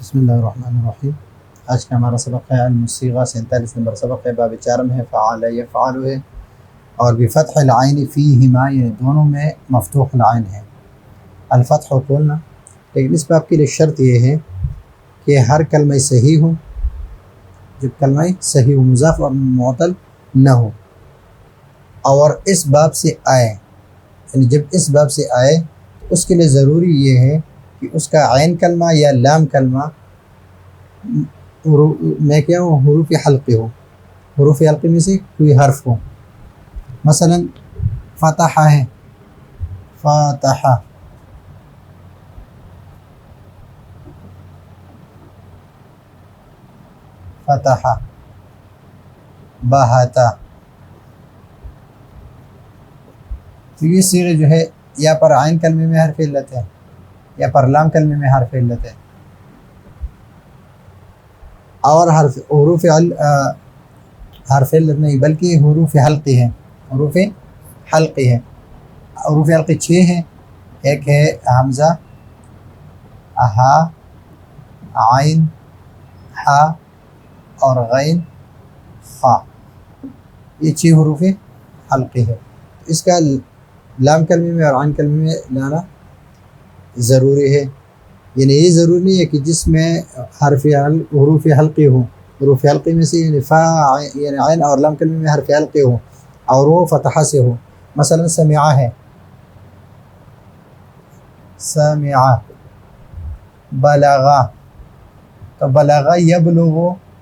بسم اللہ الرحمن الرحیم۔ آج کا ہمارا سبق ہے المصیغہ، 47 نمبر سبق ہے، باب 4 میں ہے، فعل یفعل ہے، اور بفتح العین فیہما، یہ دونوں میں مفتوح العین ہے، الفتح قلنا۔ لیکن اس باب کے لیے شرط یہ ہے کہ ہر کلمہ صحیح ہو، جب کلمہ صحیح ہو، مضاف اور معطل نہ ہو، اور اس باب سے آئے، یعنی جب اس باب سے آئے تو اس کے لیے ضروری یہ ہے کہ اس کا عین کلمہ یا لام کلمہ میں کیا ہوں، حروف حلقی ہو، حروف حلقی میں سے کوئی حرف ہو۔ مثلا فتح ہے، فتح، فتح، بہتا، تو یہ صیغے جو ہے یا پر عین کلمے میں حرف علت ہے یا پر لام کلمے میں حرف علت ہے، اور حرف علت نہیں بلکہ حروف حلقی ہے، حروف حلقی ہے۔ حروف حلقی 6 ہیں، ایک ہے حمزہ، ہا، عین، ہا اور غین، خا، یہ 6 حروف حلقی ہے۔ اس کا لام کلمے میں اور عین کلمے میں لانا ضروری ہے، یعنی یہ ضروری نہیں ہے کہ جس میں حروف حلقی ہو، حروف حلقی میں سے یعنی فا، یعنی عین اور لام کلمے میں حرف حلقی ہو اور وہ فتحہ سے ہو۔ مثلا سمعہ ہے، سمعہ، بلغہ، تو بلغہ یبلغ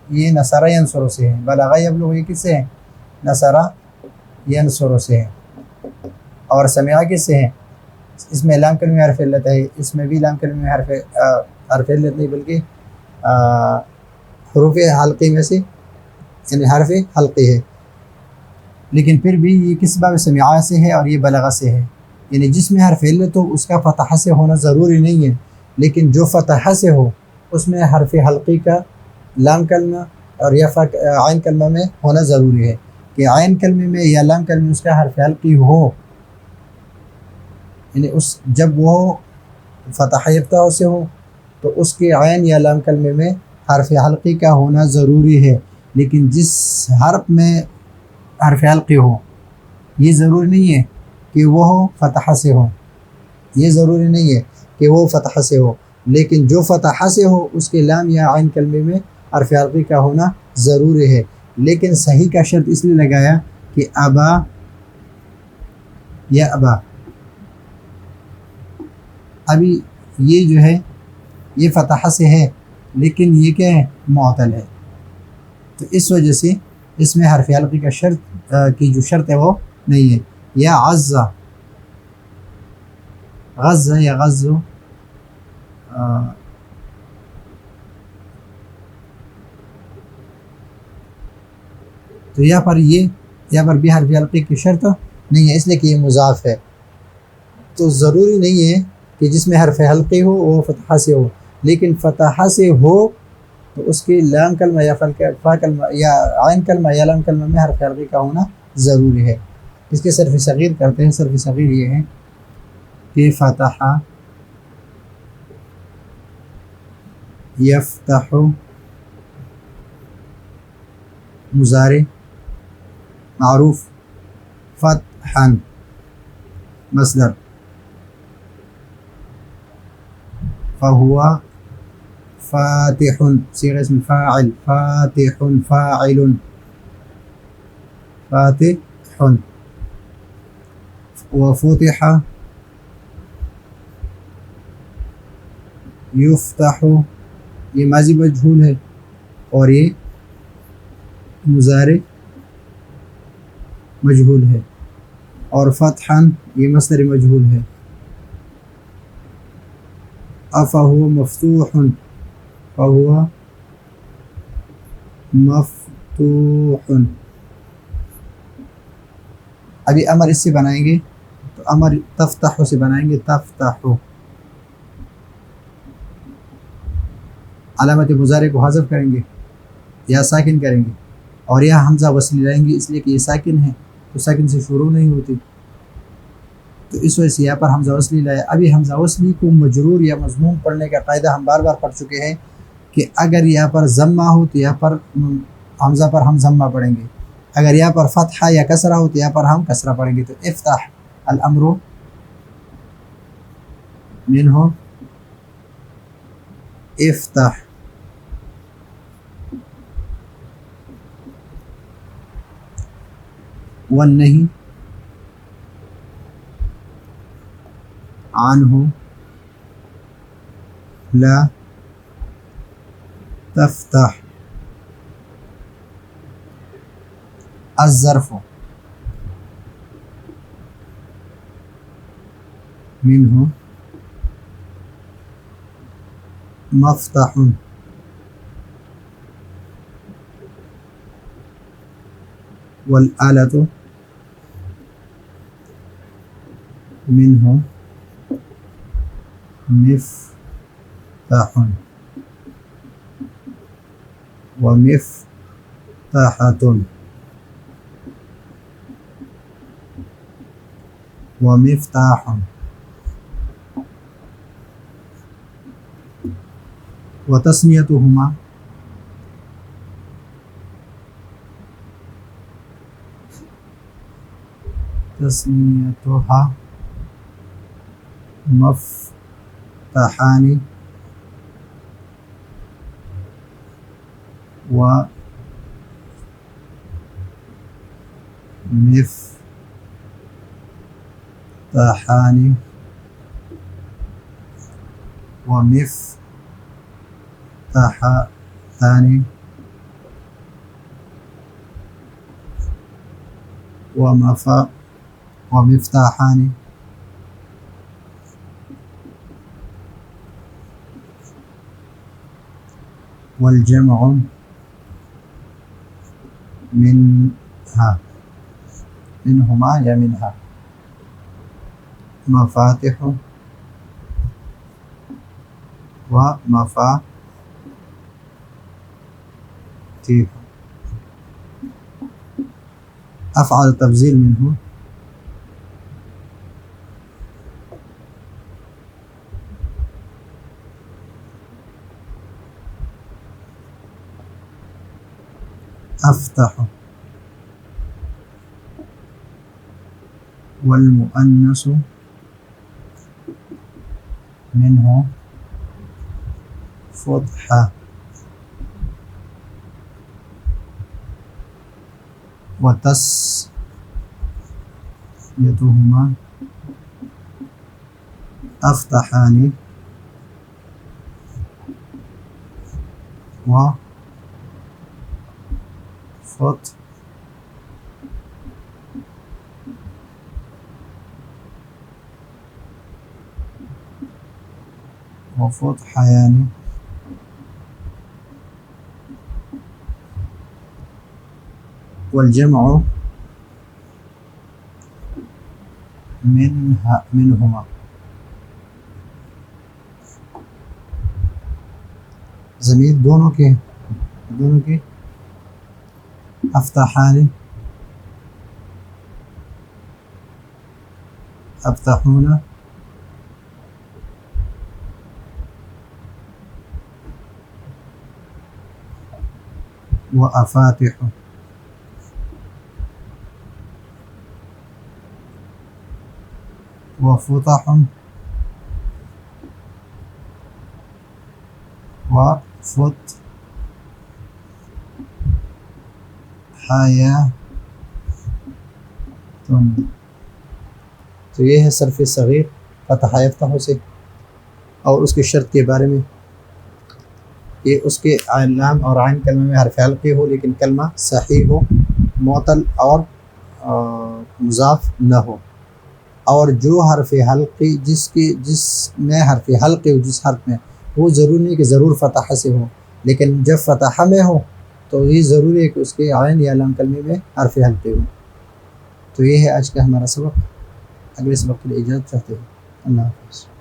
یہ نصرہ ینصر سے ہے، بلغہ یبلغ یہ کس سے ہے؟ نصرہ ینصر سے ہے۔ اور سمعہ کس سے ہے؟ اس میں لام کلمے میں حرف علت ہے، اس میں بھی لام کلمے میں حرف علت نہیں بلکہ حروف حلقی میں سے یعنی حرف حلقی ہے، لیکن پھر بھی یہ کس باب سمعہ سے ہے اور یہ بلغہ سے ہے، یعنی جس میں حرف علت ہو اس کا فتحہ سے ہونا ضروری نہیں ہے، لیکن جو فتحہ سے ہو اس میں حرف حلقی کا لام کلمہ اور یا عین کلمہ میں ہونا ضروری ہے، کہ عین کلمے میں یا لام کلمے میں اس کا حرف حلقی ہو، یعنی جب وہ فتح یفتح سے ہو تو اس کے عین یا لام کلمے میں حرف حلقی کا ہونا ضروری ہے، لیکن جس حرف میں حرف حلقی ہو یہ ضروری نہیں ہے کہ وہ فتح سے ہو، یہ ضروری نہیں ہے کہ وہ فتح سے ہو، لیکن جو فتح سے ہو اس کے لام یا عین کلمے میں حرف حلقی کا ہونا ضروری ہے۔ لیکن صحیح کا شرط اس لیے لگایا کہ ابا یا ابا، ابھی یہ جو ہے یہ فتحہ سے ہے لیکن یہ کیا ہے؟ معطل ہے، تو اس وجہ سے اس میں حرف حلقی کا شرط کی جو شرط ہے وہ نہیں ہے۔ یا عزہ، غزہ یا غزو، تو یہاں پر بھی حرف حلقی کی شرط نہیں ہے، اس لیے کہ یہ مضاف ہے، تو ضروری نہیں ہے کہ جس میں حرف حلقی ہو وہ فتحہ سے ہو، لیکن فتحہ سے ہو تو اس کی لام کلمہ یا فا کلمہ یا عین کلمہ یا لام کلمہ میں حرف حلقی کا ہونا ضروری ہے۔ اس کے صرف صغیر کرتے ہیں، صرف صغیر یہ ہے کہ فتح، یفتح، مضارع معروف، فتحا مصدر، فہو فاتح صيغة اسم فاعل، فاتح فاعل، فاتح، وفتح یفتح یہ ماضی مجہول ہے اور یہ مضارع مجہول ہے، اور فتحا یہ مصدر مجہول ہے۔ افہو مفتوح، فہو مفتوح، ابھی امر اس سے بنائیں گے تو امر تفتح سے بنائیں گے، تفتح، علامت مضارع کو حذف کریں گے یا ساکن کریں گے، اور یہاں حمزہ وصلی لائیں گے اس لیے کہ یہ ساکن ہے تو ساکن سے شروع نہیں ہوتی، تو اس وجہ سے یہاں پر حمزہ وصلی لایا۔ ابھی حمزہ وصلی کو مجرور یا مضموم پڑھنے کا قاعدہ ہم بار بار پڑھ چکے ہیں کہ اگر یہاں پر ضمہ ہو تو یہاں پر حمزہ پر ہم ضمہ پڑھیں گے، اگر یہاں پر فتحہ یا کسرہ ہو تو یہاں پر ہم کسرہ پڑھیں گے. تو افتح الامر منہ افتح، والنہی عنہ لا تفتح. الظرف منه مفتح والآلة منه مفتاح ومفتاحة ومفتاح وتسميتهما تسميتها مفتاحان ومفتاحان ومفتاحتان ومفتاحان والجمع منهما یا منها مفاتح ومفاتيح. افعل تفضیل منه افتح، والمؤنث منه فتحة، وتسميتهما أفتحان وفتحيان والجمع منهما ضمیر دونوں کے افتحان افتحون وأفاتح وفتح وفتحيات. تو یہ ہے صرف صغیر فتح یفتح سے. اور اس کی شرط کے بارے میں کہ اس کے لام اور عین کلمے میں حرف حلقی ہو لیکن کلمہ صحیح ہو، معطل اور مضاف نہ ہو. اور جو حرف حلقی جس میں حرف حلقی ہو جس حرف میں، وہ ضروری نہیں کہ ضرور فتح سے ہو، لیکن جب فتح میں ہو تو یہ ضروری ہے کہ اس کے عین یا لام کلمے میں حرف حلقی ہو. تو یہ ہے آج کا ہمارا سبق. اگلے سبق کے لیے اجازت چاہتے ہیں. اللہ حافظ.